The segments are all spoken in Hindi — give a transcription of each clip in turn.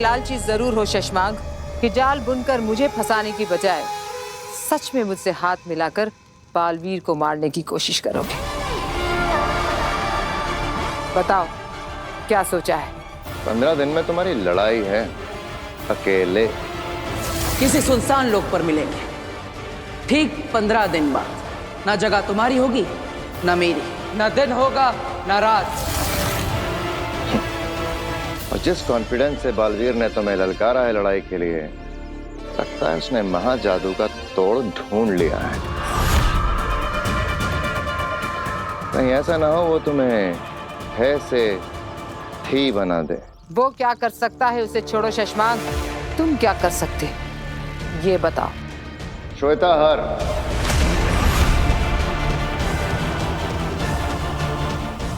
लालची जरूर हो शशमांग कि जाल बुनकर मुझे फंसाने की बजाय सच में मुझसे हाथ मिलाकर बालवीर को मारने की कोशिश करोगे। बताओ क्या सोचा है? 15 दिन में तुम्हारी लड़ाई है, अकेले किसी सुनसान लोक पर मिलेंगे, ठीक 15 दिन बाद। ना जगह तुम्हारी होगी ना मेरी, ना दिन होगा ना रात। और जिस कॉन्फिडेंस से बालवीर ने तुम्हें ललकारा है लड़ाई के लिए, लगता है उसने महाजादू का तोड़ ढूंढ लिया है। कहीं ऐसा ना हो वो तुम्हें है से थी बना दे। वो क्या कर सकता है उसे छोड़ो शशमांग, तुम क्या कर सकते ये बताओ। श्वेता हर,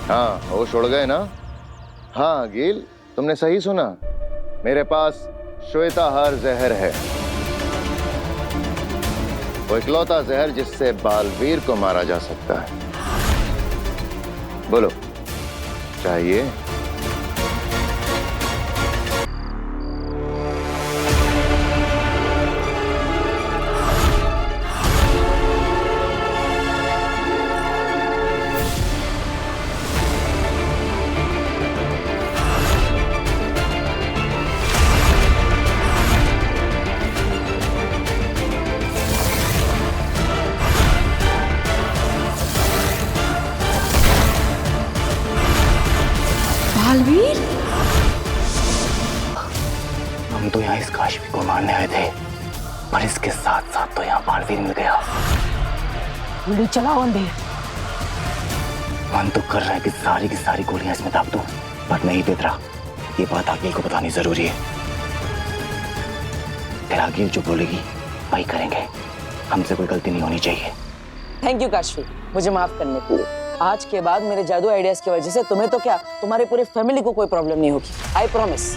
हाँ होश उड़ गए ना? हाँ गिल, तुमने सही सुना, मेरे पास श्वेता हर जहर है, वो इकलौता जहर जिससे बालवीर को मारा जा सकता है। बोलो चाहिए? बालवीर, हम तो यहाँ इस काशवी को मारने आए थे, पर इसके साथ साथ तो यहाँ बालवीर मिल गया। गोली चलाओ अंधेर। मन तो कर रहा है कि सारी की सारी गोलियां इसमें दाग दूं, पर नहीं बेदरा, ये बात आगिल को बतानी जरूरी है। फिर आगिल जो बोलेगी वही करेंगे, हमसे कोई गलती नहीं होनी चाहिए। थैंक यू काशवी, मुझे माफ करने के लिए। आज के बाद मेरे जादू आइडियाज की वजह से तुम्हें तो क्या, तुम्हारी पूरी फैमिली को कोई प्रॉब्लम नहीं होगी। I promise.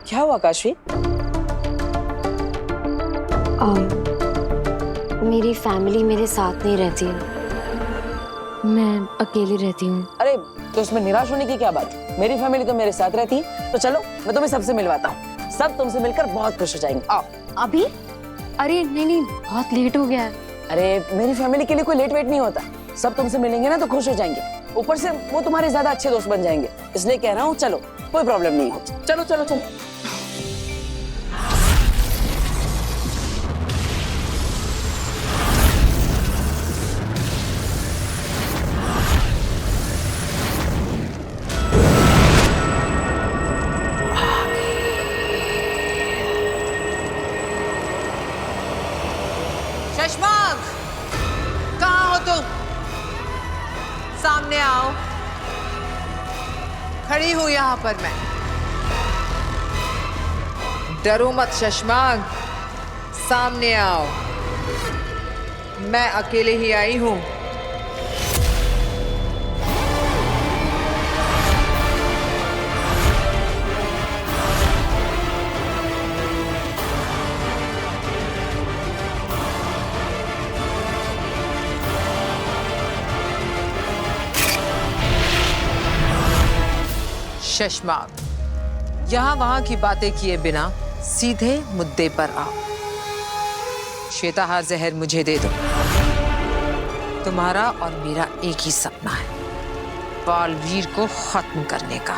क्या हुआ काशवी? मेरी फैमिली मेरे साथ नहीं रहती, मैं अकेली रहती हूँ। अरे तो इसमें निराश होने की क्या बात? मेरी फैमिली तो मेरे साथ रहती है। तो चलो मैं तुम्हें सबसे मिलवाता हूँ, सब तुमसे मिलकर बहुत खुश हो जाएंगे। आओ। अभी? अरे नहीं, बहुत लेट हो गया है। अरे मेरी फैमिली के लिए कोई लेट वेट नहीं होता, सब तुमसे मिलेंगे ना तो खुश हो जाएंगे, ऊपर से वो तुम्हारे ज्यादा अच्छे दोस्त बन जाएंगे, इसलिए कह रहा हूँ चलो, कोई प्रॉब्लम नहीं हो। चलो चलो चलो। शशमांग, कहाँ हो तुम? सामने आओ, खड़ी हूं यहां पर मैं। डरो मत शशमांग, सामने आओ, मैं अकेले ही आई हूं। शशमांग, यहां वहां की बातें किए बिना सीधे मुद्दे पर आओ। श्वेताहार जहर मुझे दे दो। तुम्हारा और मेरा एक ही सपना है, बालवीर को खत्म करने का,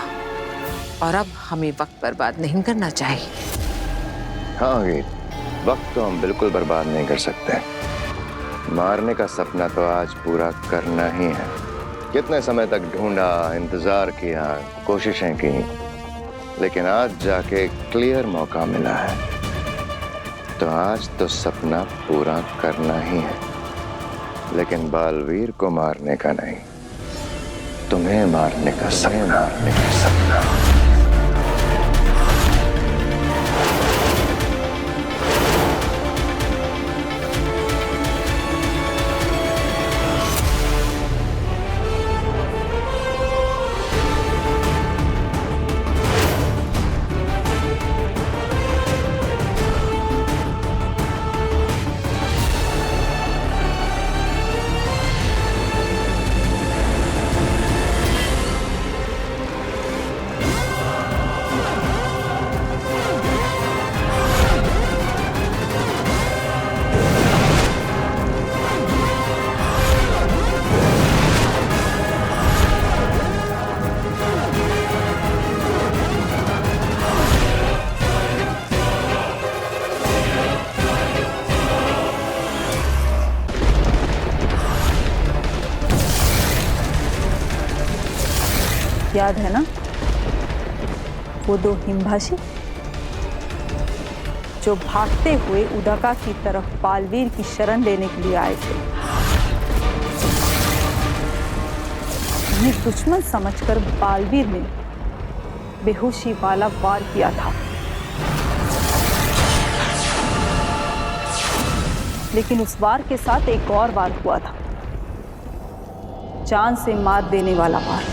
और अब हमें वक्त बर्बाद नहीं करना चाहिए। हाँ गिल, वक्त तो हम बिल्कुल बर्बाद नहीं कर सकते। मारने का सपना तो आज पूरा करना ही है। कितने समय तक ढूंढा, इंतजार किया, कोशिशें की, लेकिन आज जाके क्लियर मौका मिला है, तो आज तो सपना पूरा करना ही है, लेकिन बालवीर को मारने का नहीं, तुम्हें मारने का सपना। याद है ना, वो दो हिमभाषी जो भागते हुए उदका की तरफ बालवीर की शरण लेने के लिए आए थे। उन्हें दुश्मन समझकर बालवीर ने बेहोशी वाला वार किया था, लेकिन उस वार के साथ एक और वार हुआ था, जान से मार देने वाला वार।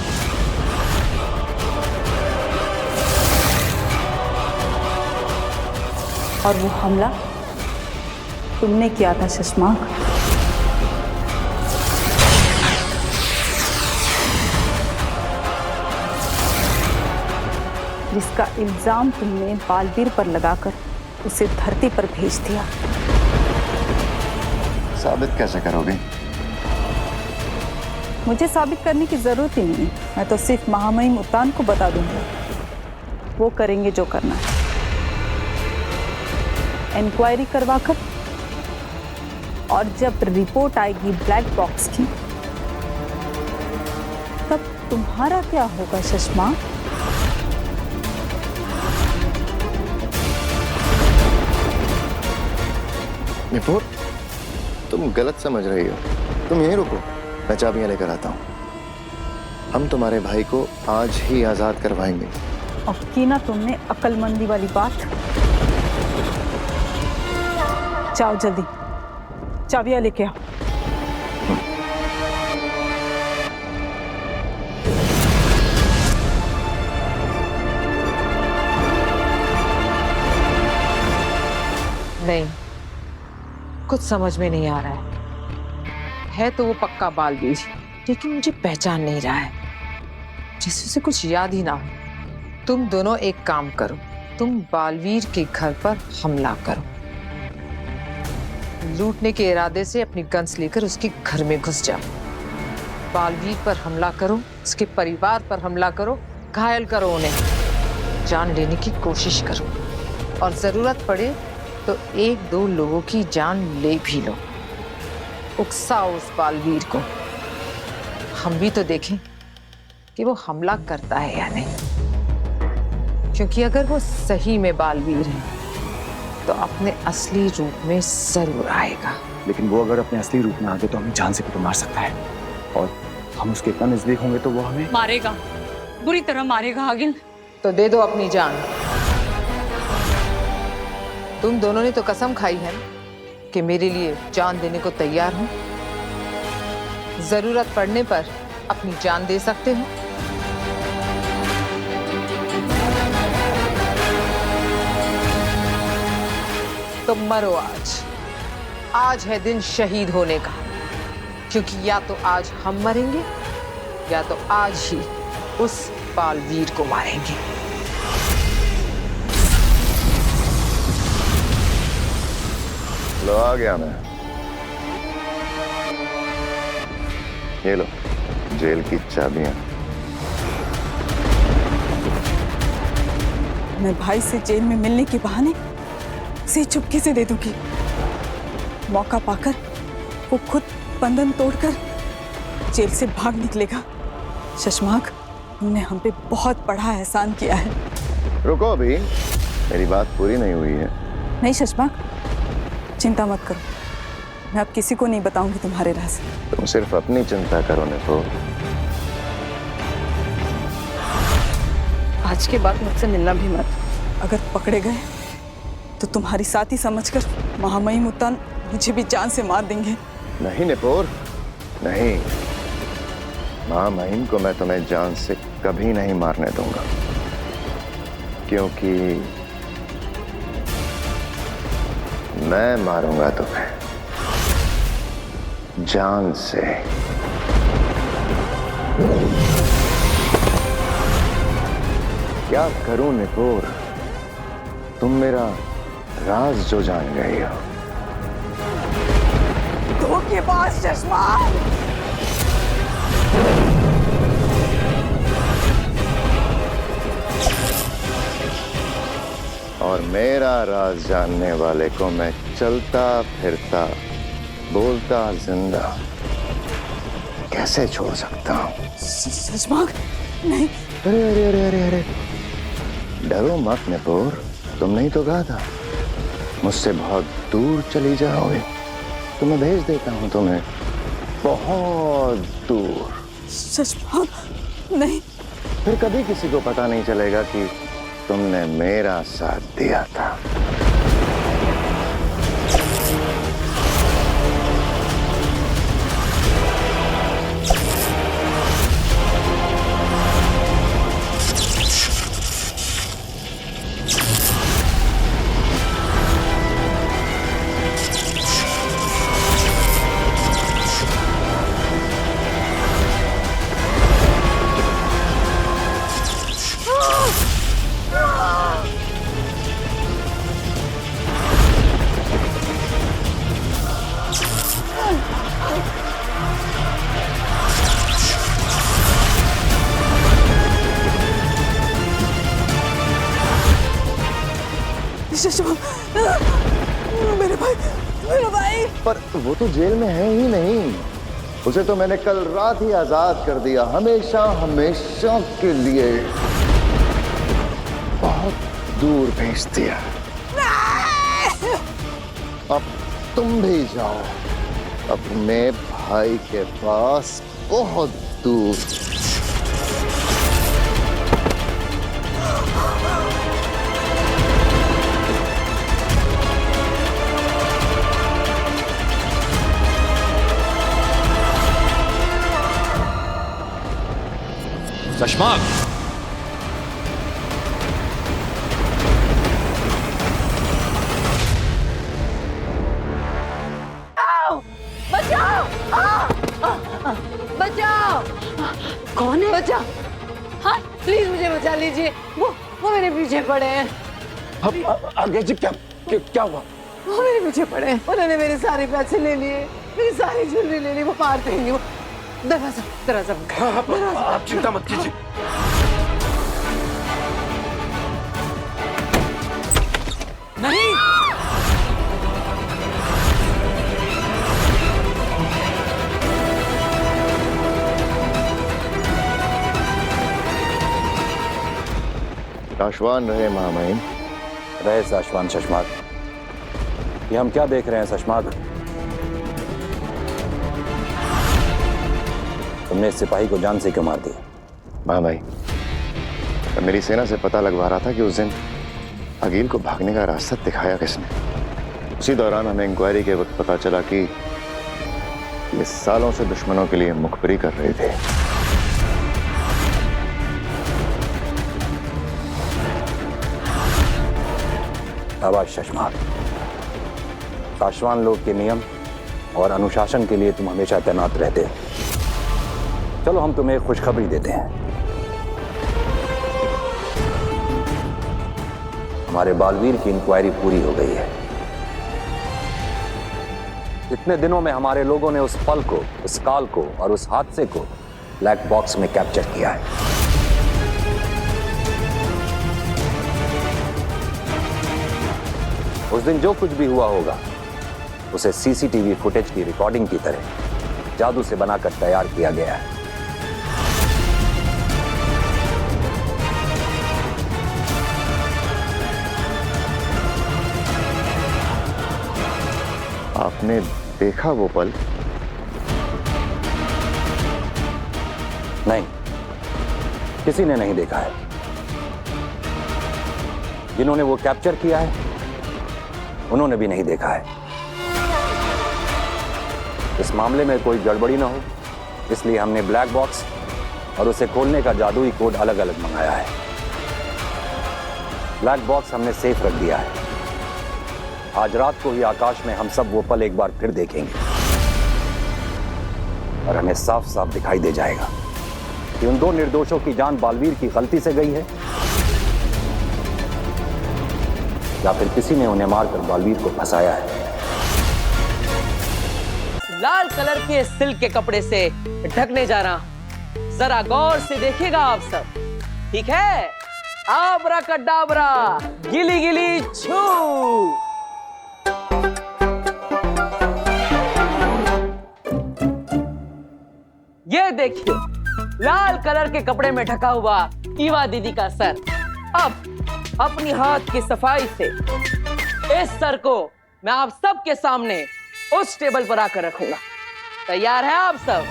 और वो हमला तुमने किया था शशांक। जिसका इल्जाम तुमने बालवीर पर लगाकर उसे धरती पर भेज दिया। साबित कैसे करोगे? मुझे साबित करने की जरूरत ही नहीं, मैं तो सिर्फ महामहिम उत्तान को बता दूंगा, वो करेंगे जो करना है। इंक्वायरी करवाकर, और जब रिपोर्ट आएगी ब्लैक बॉक्स की, तब तुम्हारा क्या होगा शशांक? निपुर, तुम गलत समझ रही हो। तुम यहीं रुको, मैं चाबियां लेकर आता हूं। हम तुम्हारे भाई को आज ही आजाद करवाएंगे। और की ना तुमने अक्लमंदी वाली बात। जाओ जल्दी, चाबियां लेके आओ। नहीं, कुछ समझ में नहीं आ रहा है तो वो पक्का बालवीर, लेकिन मुझे पहचान नहीं रहा है, जैसे उसे कुछ याद ही ना हो। तुम दोनों एक काम करो, तुम बालवीर के घर पर हमला करो, लूटने के इरादे से अपनी गन्स लेकर उसके घर में घुस जाओ, बालवीर पर हमला करो, उसके परिवार पर हमला करो, घायल करो उन्हें, जान लेने की कोशिश करो, और जरूरत पड़े तो एक दो लोगों की जान ले भी लो। उकसाओ उस बालवीर को, हम भी तो देखें कि वो हमला करता है या नहीं, क्योंकि अगर वो सही में बालवीर है तो अपने असली रूप में जरूर आएगा। लेकिन वो अगर अपने असली रूप में आ गए तो हमें जान से भी तो मार सकता है, और हम उसके इतना नजदीक होंगे तो वो हमें मारेगा, बुरी तरह मारेगा। आगिल, तो दे दो अपनी जान। तुम दोनों ने तो कसम खाई है कि मेरे लिए जान देने को तैयार हो, जरूरत पड़ने पर अपनी जान दे सकते हो। तो मरो आज, आज है दिन शहीद होने का, क्योंकि या तो आज हम मरेंगे या तो आज ही उस बालवीर को मारेंगे। लो, आ गया मैं। ये लो जेल की चाबियां। मैं भाई से जेल में मिलने के बहाने से चुपके से दे दूंगी। मौका पाकर वो खुद बंधन तोड़कर जेल से भाग निकलेगा। शशांक, तुमने हम पे बहुत बड़ा एहसान किया है। रुको, अभी मेरी बात पूरी नहीं हुई है। नहीं शशांक, चिंता मत करो, मैं अब किसी को नहीं बताऊंगी तुम्हारे राज। तुम सिर्फ अपनी चिंता करो निपुर। आज के बाद मुझसे मिलना भी मत। अगर पकड़े गए तो तुम्हारी साथी समझकर महामहिम उत्तान मुझे भी जान से मार देंगे। नहीं निपुर, नहीं। महामहिम को मैं तुम्हें जान से कभी नहीं मारने दूंगा, क्योंकि मैं मारूंगा तुम्हें जान से। क्या करूं निपुर, तुम मेरा राज जो जान गई हो। धोखेबाज शशांक! और मेरा राज जानने वाले को मैं चलता फिरता बोलता जिंदा कैसे छोड़ सकता हूं? शशांक, नहीं अरे अरे अरे अरे अरे, डरो मत नूपुर, तुमने ही तो कहा था मुझसे बहुत दूर चली जाओगे, तो मैं भेज देता हूँ तुम्हें बहुत दूर। शशभाग नहीं। फिर कभी किसी को पता नहीं चलेगा कि तुमने मेरा साथ दिया था। मेरे भाई, मेरा भाई। पर वो तो जेल में है ही नहीं, उसे तो मैंने कल रात ही आजाद कर दिया, हमेशा हमेशा के लिए बहुत दूर भेज दिया। अब तुम भी जाओ अपने भाई के पास बहुत दूर। शशमाक, बचाओ। कौन है? बचाओ, हाँ प्लीज मुझे बचा लीजिए, वो मेरे पीछे पड़े हैं। आगे जी क्या हुआ? वो मेरे पीछे पड़े हैं, उन्होंने मेरे सारे पैसे ले लिए, मेरी सारी ज्वेलरी ले ली, वो मार देंगे। वो दरवाजा आप चिंता मत कीजिए। नहीं, साशवान रहे महामहिम। रहे साशवान शशमाक। ये हम क्या देख रहे हैं शशमाक? तुमने इस सिपाही को जान से क्यों मार दिया? महामहिम, मेरी सेना से पता लगवा रहा था कि उस दिन अकील को भागने का रास्ता दिखाया किसने। उसी दौरान हमें इंक्वायरी के वक्त पता चला कि ये सालों से दुश्मनों के लिए मुखबरी कर रहे थे। शाबाश शशमाक। साशवान लोग के नियम और अनुशासन के लिए तुम हमेशा तैनात रहते हो। चलो हम तुम्हें एक खुशखबरी देते हैं। हमारे बालवीर की इंक्वायरी पूरी हो गई है। इतने दिनों में हमारे लोगों ने उस पल को, उस काल को और उस हादसे को ब्लैक बॉक्स में कैप्चर किया है। उस दिन जो कुछ भी हुआ होगा उसे सीसीटीवी फुटेज की रिकॉर्डिंग की तरह जादू से बनाकर तैयार किया गया है। आपने देखा वो पल? नहीं, किसी ने नहीं देखा है। जिन्होंने वो कैप्चर किया है उन्होंने भी नहीं देखा है। इस मामले में कोई गड़बड़ी ना हो, इसलिए हमने ब्लैक बॉक्स और उसे खोलने का जादुई कोड अलग अलग मंगाया है। ब्लैक बॉक्स हमने सेफ रख दिया है। आज रात को ही आकाश में हम सब वो पल एक बार फिर देखेंगे और हमें साफ साफ दिखाई दे जाएगा कि उन दो निर्दोषों की जान बालवीर की गलती से गई है या फिर किसी ने उन्हें मारकर बालवीर को फंसाया है। लाल कलर के सिल्क के कपड़े से ढकने जा रहा हूं, जरा गौर से देखिएगा आप सब, ठीक है? आबरा कडाबरा, गिली गिली छू। ये देखिए, लाल कलर के कपड़े में ढका हुआ ईवा दीदी का सर। अब अपनी हाथ की सफाई से इस सर को मैं आप सबके सामने उस टेबल पर आकर रखूंगा। तैयार है आप सब?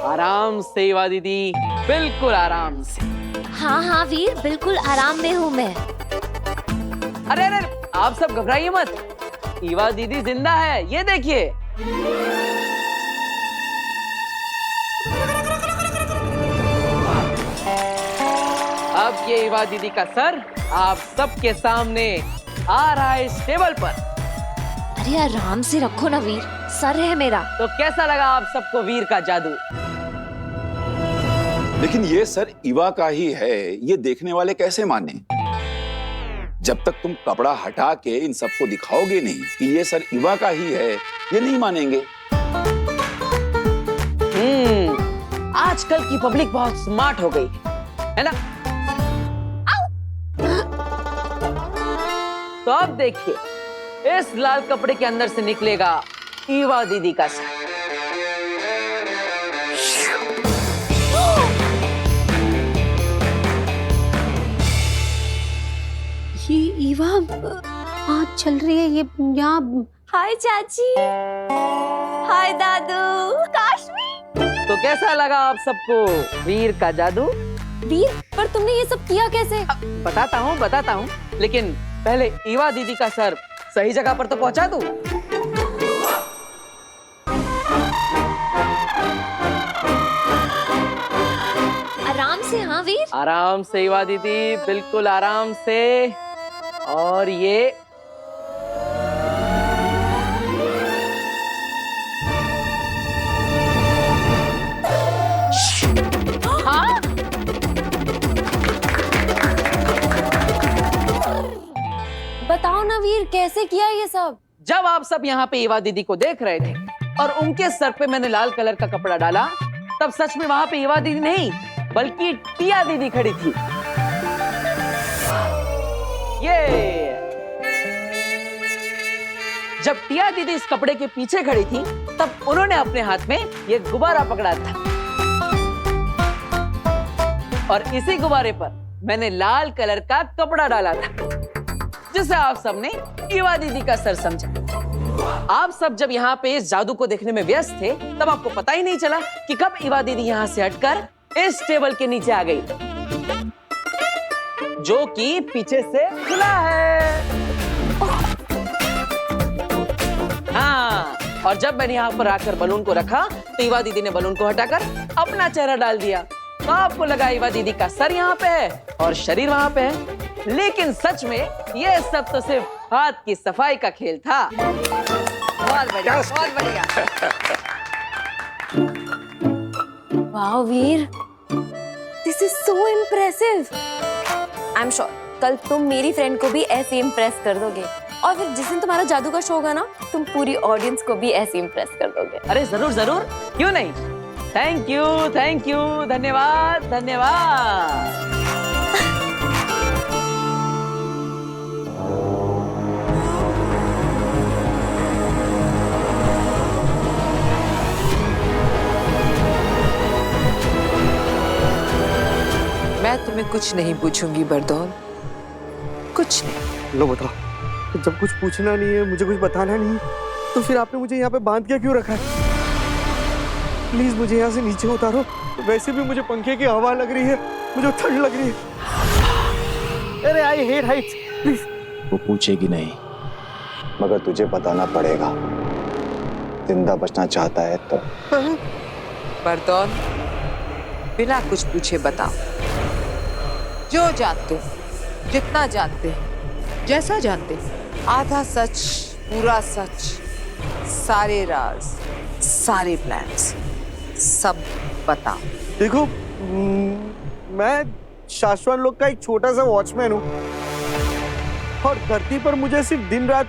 आराम से ईवा दीदी, बिल्कुल आराम से। हाँ हाँ वीर, बिल्कुल आराम में हूँ मैं। अरे अरे, आप सब घबराइए मत, ईवा दीदी जिंदा है, ये देखिए। अब ये ईवा दीदी का सर आप सबके सामने आ रहा है इस टेबल पर। अरे आराम से रखो ना वीर, सर है मेरा। तो कैसा लगा आप सबको वीर का जादू? लेकिन ये सर ईवा का ही है, ये देखने वाले कैसे माने? जब तक तुम कपड़ा हटा के इन सबको दिखाओगे नहीं कि ये सर ईवा का ही है, ये नहीं मानेंगे। आजकल की पब्लिक बहुत स्मार्ट हो गई है ना? तो अब देखिए, इस लाल कपड़े के अंदर से निकलेगा ईवा दीदी का सर। ये ईवा आज चल रही है, ये यहाँ। हाय चाची, हाय दादू, काश्मी। तो कैसा लगा आप सबको वीर का जादू? वीर, पर तुमने ये सब किया कैसे? बताता हूँ, लेकिन पहले ईवा दीदी का सर सही जगह पर तो पहुंचा दूं। आराम से। हाँ वीर, आराम से ईवा दीदी, बिल्कुल आराम से। और ये हाँ? बताओ ना वीर, कैसे किया ये सब? जब आप सब यहाँ पे ईवा दीदी को देख रहे थे और उनके सर पे मैंने लाल कलर का कपड़ा डाला, तब सच में वहां पे ईवा दीदी नहीं बल्कि टिया दीदी खड़ी थी। ये जब टिया दीदी इस कपड़े के पीछे खड़ी थी, तब उन्होंने अपने हाथ में ये गुब्बारा पकड़ा था और इसी गुब्बारे पर मैंने लाल कलर का कपड़ा डाला था, जिसे आप सबने ईवा दीदी का सर समझा। आप सब जब यहाँ पे इस जादू को देखने में व्यस्त थे, तब आपको पता ही नहीं चला कि कब ईवा दीदी यहाँ से हटकर इस टेबल के नीचे आ गई, जो कि पीछे से खुला है। हाँ, और जब मैंने यहाँ पर आकर बलून को रखा, तो ईवा दीदी ने बलून को हटाकर अपना चेहरा डाल दिया। तो आपको लगा ईवा दीदी का सर यहाँ पे है और शरीर वहां पे है, लेकिन सच में ये सब तो सिर्फ हाथ की सफाई का खेल था। बहुत बढ़िया, बहुत बढ़िया। वाह Veer, this is so impressive. I am sure कल तुम मेरी फ्रेंड को भी ऐसे इम्प्रेस कर दोगे, और फिर जिस दिन तुम्हारा जादू का शो होगा ना, तुम पूरी ऑडियंस को भी ऐसे इम्प्रेस कर दोगे। अरे जरूर जरूर, क्यों नहीं। थैंक यू, धन्यवाद धन्यवाद। मैं तुम्हें कुछ नहीं पूछूंगी बरदौल, कुछ नहीं। लो बताओ, जब कुछ पूछना नहीं है, मुझे कुछ बताना नहीं, तो फिर आपने मुझे यहाँ पे बांध के क्यों रखा है? प्लीज मुझे यहाँ से नीचे उतारो। वैसे भी मुझे पंखे की हवा लग रही है, मुझे ठंड लग रही है। अरे आई हेट हाइट्स, प्लीज। वो पूछेगी नहीं, मगर तुझे बताना पड़ेगा। जिंदा बचना चाहता है तो। बरदौल, बिना कुछ पूछे बताओ, जो जानते हो, जितना जानते हैं, जैसा जानते हैं, आधा सच, पूरा सच, सारे राज, सारे प्लान्स, सब बताओ। देखो, मैं शाश्वत लोग का एक छोटा सा वॉचमैन हूँ, और धरती पर मुझे सिर्फ दिन रात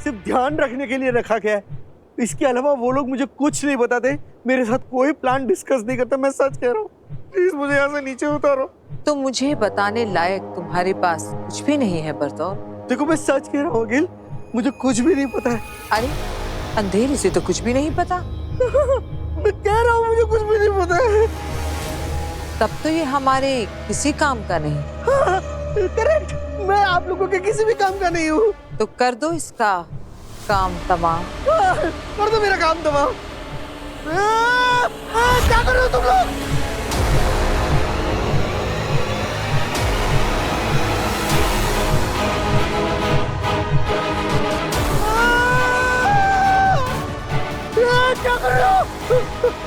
सिर्फ ध्यान रखने के लिए रखा गया है। इसके अलावा वो लोग मुझे कुछ नहीं बताते, मेरे साथ कोई प्लान डिस्कस नहीं करते। मैं सच कह रहा हूँ, प्लीज मुझे यहाँ से नीचे उतारो। तो मुझे बताने लायक तुम्हारे पास कुछ भी नहीं है बरतौर? देखो मैं सच कह रहा हूँ अगिल, मुझे कुछ भी नहीं पता है। अरे अंधेरे से तो कुछ भी नहीं पता। मैं कह रहा हूँ मुझे कुछ भी नहीं पता है। तब तो ये हमारे किसी काम का नहीं। हाँ, करेक्ट, मैं आप लोगों के किसी भी काम का नहीं हूँ। तो कर दो इसका काम तमाम। कर दो मेरा काम तमाम। क्या कर रहे हो तुम लोग? क्या कर रहे हो?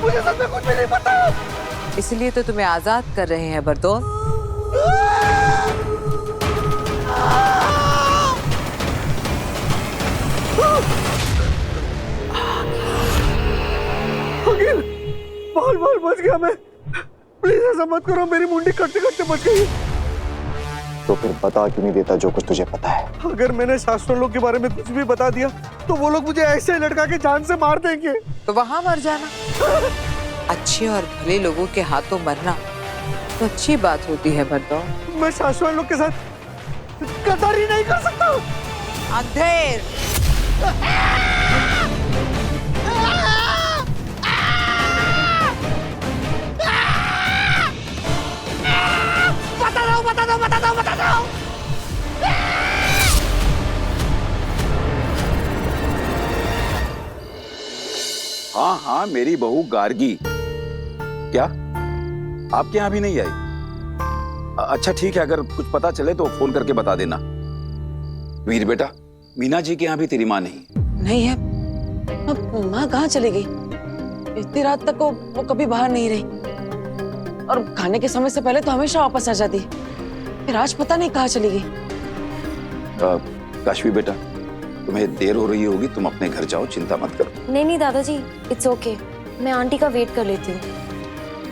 मुझे सच में कुछ भी नहीं पता। इसलिए तो तुम्हें आजाद कर रहे हैं बरतौर। अगिल, बाल बाल बच गया मैं। प्लीज ऐसा मत करो, मेरी मुंडी कटते कटते बच गई। तो फिर बता क्यों नहीं देता जो कुछ तुझे पता है? अगर मैंने शास्त्रों लोग के बारे में कुछ भी बता दिया तो वो लोग मुझे ऐसे लटका के जान से मार देंगे। तो वहां मर जाना। अच्छे और भले लोगों के हाथों मरना तो अच्छी बात होती है बरतौर। मैं शाश्वत लोग के साथ गद्दारी नहीं कर सकता। अंधेर बता दो। हाँ हाँ, मेरी बहू गार्गी। क्या आपके यहाँ भी नहीं आई? अच्छा ठीक है, अगर कुछ पता चले तो फोन करके बता देना। वीर बेटा, मीना जी के यहाँ भी तेरी माँ नहीं है? अब माँ कहाँ चली गई? इतनी रात तक वो कभी बाहर नहीं रही, और खाने के समय से पहले तो हमेशा वापस आ जाती। फिर आज पता नहीं कहाँ चली गई। काशवी बेटा, तुम्हें देर हो रही होगी, तुम अपने घर जाओ, चिंता मत करो। नहीं दादाजी, इट्स ओके, मैं आंटी का वेट कर लेती हूँ।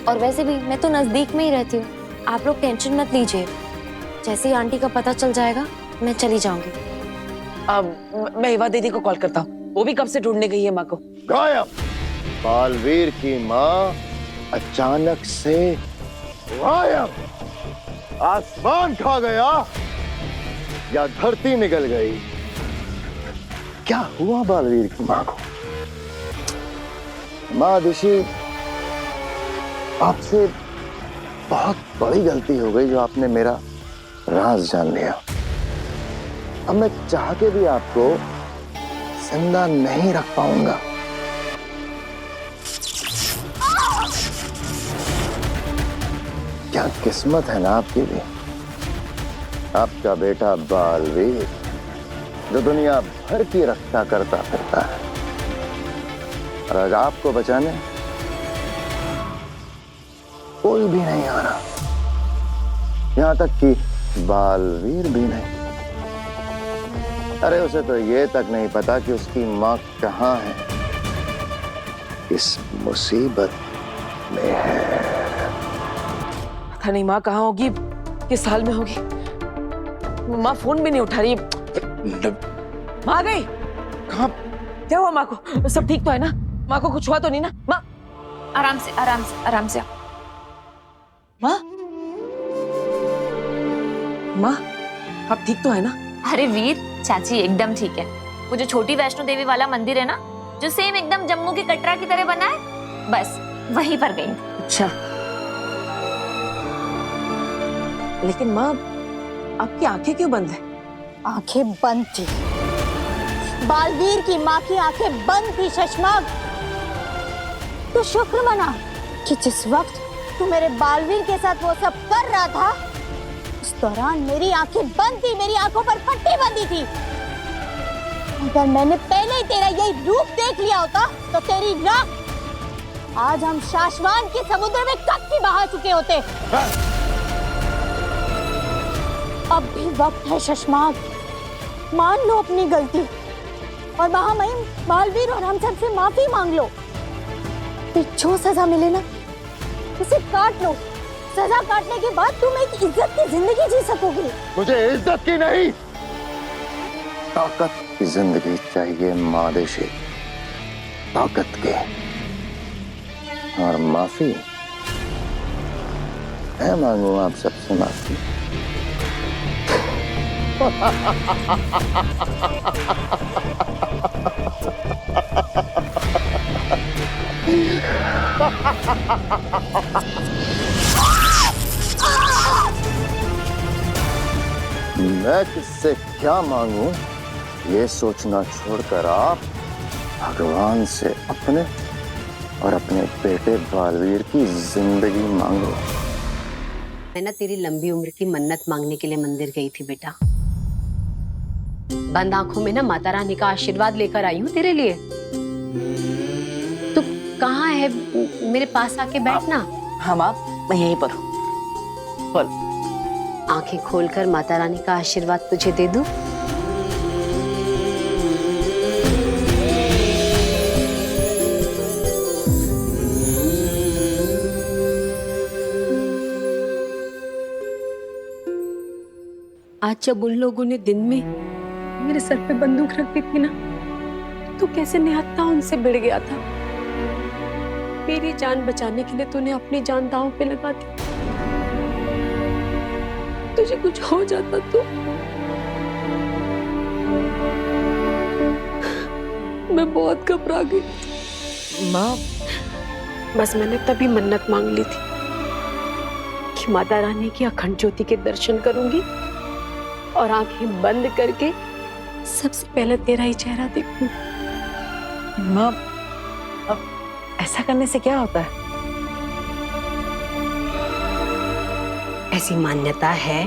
और वैसे भी मैं तो नजदीक में ही रहती हूँ, आप लोग टेंशन मत लीजिए। जैसे ही आंटी का पता चल जाएगा मैं चली जाऊंगी। अब मैं इवा दीदी को कॉल करता हूँ, वो भी कब से ढूंढने गई है माँ को। गायब। बालवीर की माँ अचानक से गायब। आसमान खा गया या धरती निकल गई? क्या हुआ बालवीर की माँ को? माँ दिशी, आपसे बहुत बड़ी गलती हो गई जो आपने मेरा राज जान लिया। अब मैं चाह के भी आपको जिंदा नहीं रख पाऊंगा। क्या किस्मत है ना आपकी भी। आपका बेटा बालवीर जो दुनिया भर की रक्षा करता फिरता है, और आज आपको बचाने कोई भी नहीं आ रहा, यहां तक कि बालवीर भी नहीं। अरे उसे तो ये तक नहीं पता कि उसकी माँ कहाँ है, इस मुसीबत में है। पता नहीं माँ कहाँ होगी, किस हाल में होगी। माँ फोन भी नहीं उठा रही। माँ आ गई? कहाँ? क्या हुआ माँ को? सब ठीक तो है ना? माँ को कुछ हुआ तो नहीं ना? माँ आराम से आराम से आराम से। माँ माँ आप ठीक तो है ना? अरे वीर, चाची एकदम ठीक है। वो जो छोटी वैष्णो देवी वाला मंदिर है ना, जो सेम एकदम जम्मू के कटरा की तरह बना है, बस वहीं पर गई। अच्छा, लेकिन माँ आपकी आंखें क्यों बंद है? आंखें बंद थी, बालवीर की माँ की आंखें बंद थी शशमाग। तो शुक्र मना कि जिस वक्त तू मेरे बालवीर के साथ वो सब कर रहा था, उस दौरान मेरी आंखें बंद थी, मेरी आंखों पर पट्टी बंधी थी। अगर मैंने पहले ही तेरा यही रूप देख लिया होता तो तेरी राख आज हम शाश्वान के समुद्र में कब की बहा चुके होते। अब भी वक्त है शशमाग, मान लो अपनी गलती और महामहिम बालवीर और हम सब से माफी मांग लो। फिर जो सजा मिले ना उसे काट लो। सजा काटने के बाद तुम एक इज्जत की जिंदगी जी सकोगे। मुझे इज्जत की नहीं, ताकत की जिंदगी चाहिए मादेशी, ताकत के। और माफी मैं मांगू आप सबसे माफी। मैं किससे क्या मांगू ये सोचना छोड़कर आप भगवान से अपने और अपने बेटे बालवीर की जिंदगी मांगो। मैं ना तेरी लंबी उम्र की मन्नत मांगने के लिए मंदिर गई थी बेटा। बंद आंखों में ना माता रानी का आशीर्वाद लेकर आई हूँ तेरे लिए। तू कहाँ है? मेरे पास आके बैठना। हाँ माँ, मैं यहीं पर हूँ। बोल। आंखें खोलकर माता रानी का आशीर्वाद तुझे दे दूं? आज जब उन लोगों ने दिन में मेरे सर पे बंदूक रख दी थी ना, तो कैसे निहत्था उनसे भिड़ गया था। मेरी जान बचाने के लिए तूने अपनी जान दांव पे लगा दी। तुझे कुछ हो जाता तो मैं बहुत घबरा गई। माँ, बस मैंने तभी मन्नत मांग ली थी कि माता रानी की अखंड ज्योति के दर्शन करूंगी और आंखें बंद करके सबसे पहले तेरा ही चेहरा देखूंगी। माँ, अब ऐसा करने से क्या होता है? ऐसी मान्यता है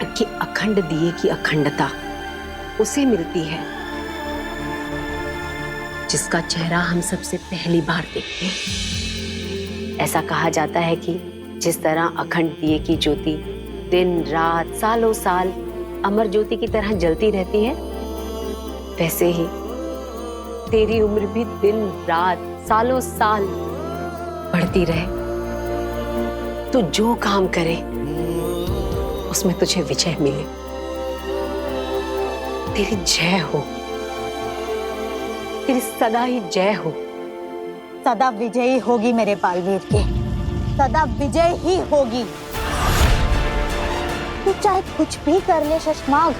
कि अखंड दिए की अखंडता उसे मिलती है जिसका चेहरा हम सबसे पहली बार देखते हैं। ऐसा कहा जाता है कि जिस तरह अखंड दिए की ज्योति दिन रात सालों साल अमर ज्योति की तरह जलती रहती है, वैसे ही तेरी उम्र भी दिन रात सालों साल बढ़ती रहे। तू जो काम करे उसमें तुझे विजय मिले। तेरी जय हो, तेरी सदा ही जय हो। सदा विजयी होगी मेरे बालवीर के, सदा विजय ही होगी। तू चाहे कुछ भी कर ले शशमाग,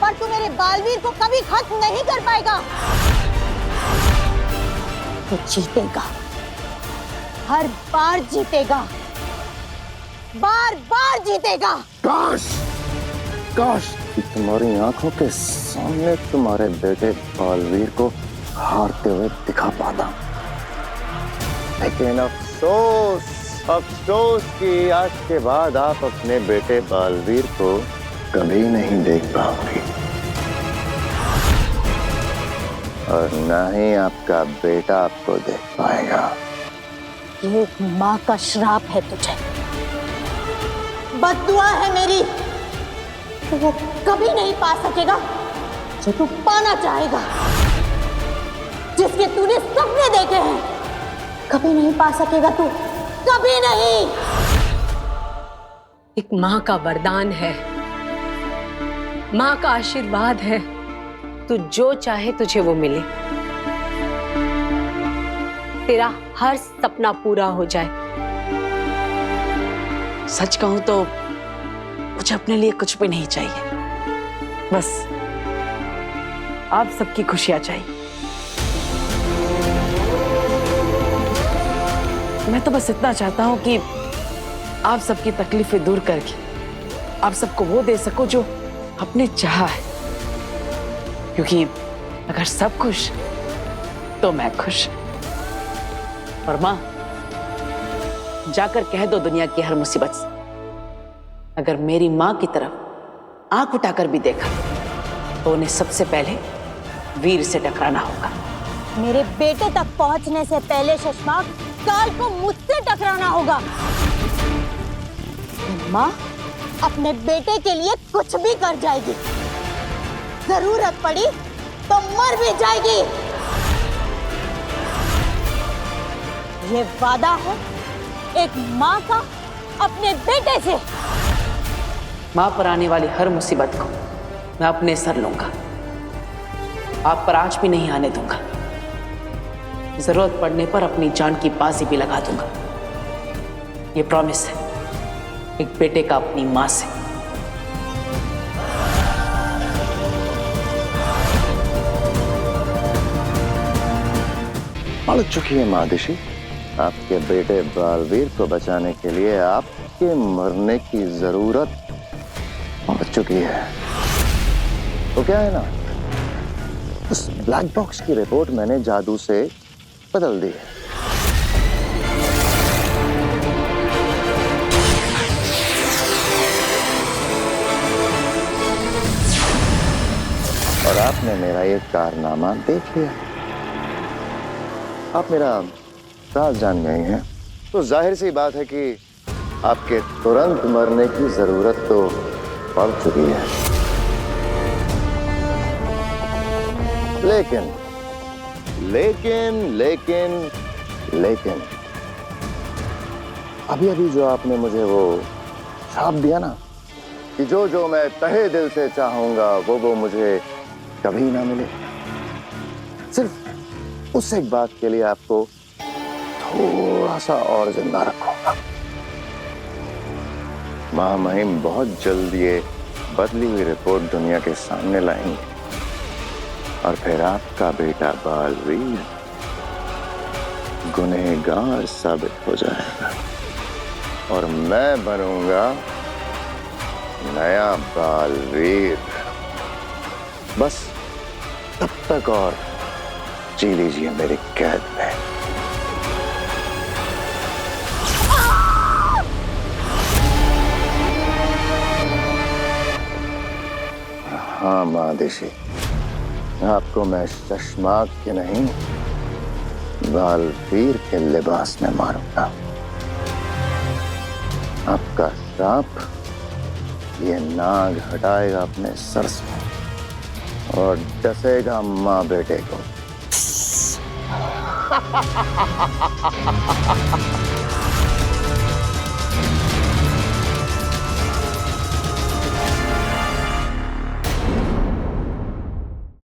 पर तू मेरे बालवीर को कभी खत्म नहीं कर पाएगा। तू जीतेगा, हर बार जीतेगा, बार बार जीतेगा। काश काश कि तुम्हारी आंखों के सामने तुम्हारे बेटे बालवीर को हारते हुए दिखा पाता, लेकिन अफसोस कि आज के बाद आप अपने बेटे बालवीर को कभी नहीं देख पाओगे, और ना ही आपका बेटा आपको देख पाएगा। ये एक माँ का श्राप है तुझे, बद्दुआ है मेरी। तो वो कभी नहीं पा सकेगा जो तू पाना चाहेगा, जिसके तूने सपने देखे हैं। कभी नहीं पा सकेगा तू, कभी नहीं। एक माँ का वरदान है, माँ का आशीर्वाद है। तू जो चाहे तुझे वो मिले, तेरा हर सपना पूरा हो जाए। सच कहूं तो मुझे अपने लिए कुछ भी नहीं चाहिए, बस आप सबकी खुशियां चाहिए। मैं तो बस इतना चाहता हूं कि आप सबकी तकलीफें दूर करके आप सबको वो दे सको जो अपने चाहा है, क्योंकि अगर सब खुश तो मैं खुश। और माँ, जाकर कह दो दुनिया की हर मुसीबत से, अगर मेरी माँ की तरफ आंख उठाकर भी देखा तो उन्हें सबसे पहले वीर से टकराना होगा। मेरे बेटे तक पहुंचने से पहले शशमाग काल को मुझसे टकराना होगा। माँ अपने बेटे के लिए कुछ भी कर जाएगी, जरूरत पड़ी तो मर भी जाएगी। ये वादा है एक माँ का अपने बेटे से। माँ पर आने वाली हर मुसीबत को मैं अपने सर लूंगा, आप पर आज भी नहीं आने दूंगा। जरूरत पड़ने पर अपनी जान की बाजी भी लगा दूंगा। ये प्रॉमिस है एक बेटे का अपनी माँ से। पड़ चुकी है मादिशी। आपके बेटे बालवीर को बचाने के लिए आपके मरने की जरूरत पड़ चुकी है। तो क्या है ना, उस ब्लैक बॉक्स की रिपोर्ट मैंने जादू से बदल दी है। और आपने मेरा ये कारनामा देख लिया। आप मेरा राज जान गए हैं, तो जाहिर सी बात है कि आपके तुरंत मरने की जरूरत तो पड़ चुकी है। लेकिन लेकिन लेकिन लेकिन अभी अभी जो आपने मुझे वो श्राप दिया ना कि जो जो मैं तहे दिल से चाहूंगा वो मुझे कभी ना मिले, सिर्फ उस एक बात के लिए आपको थोड़ा सा और जिंदा रखूंगा। महामहिम बहुत जल्द ये बदली हुई रिपोर्ट दुनिया के सामने लाएंगे और फिर आपका बेटा बालवीर गुनहगार साबित हो जाएगा और मैं बनूंगा नया बालवीर। बस तब तक और जी लीजिए मेरी कैद में। हाँ महादेशी, आपको मैं शशमाक के नहीं बालवीर के लिबास में मारूंगा। आपका श्राप ये नाग हटाएगा अपने सर से और डसेगा माँ बेटे को।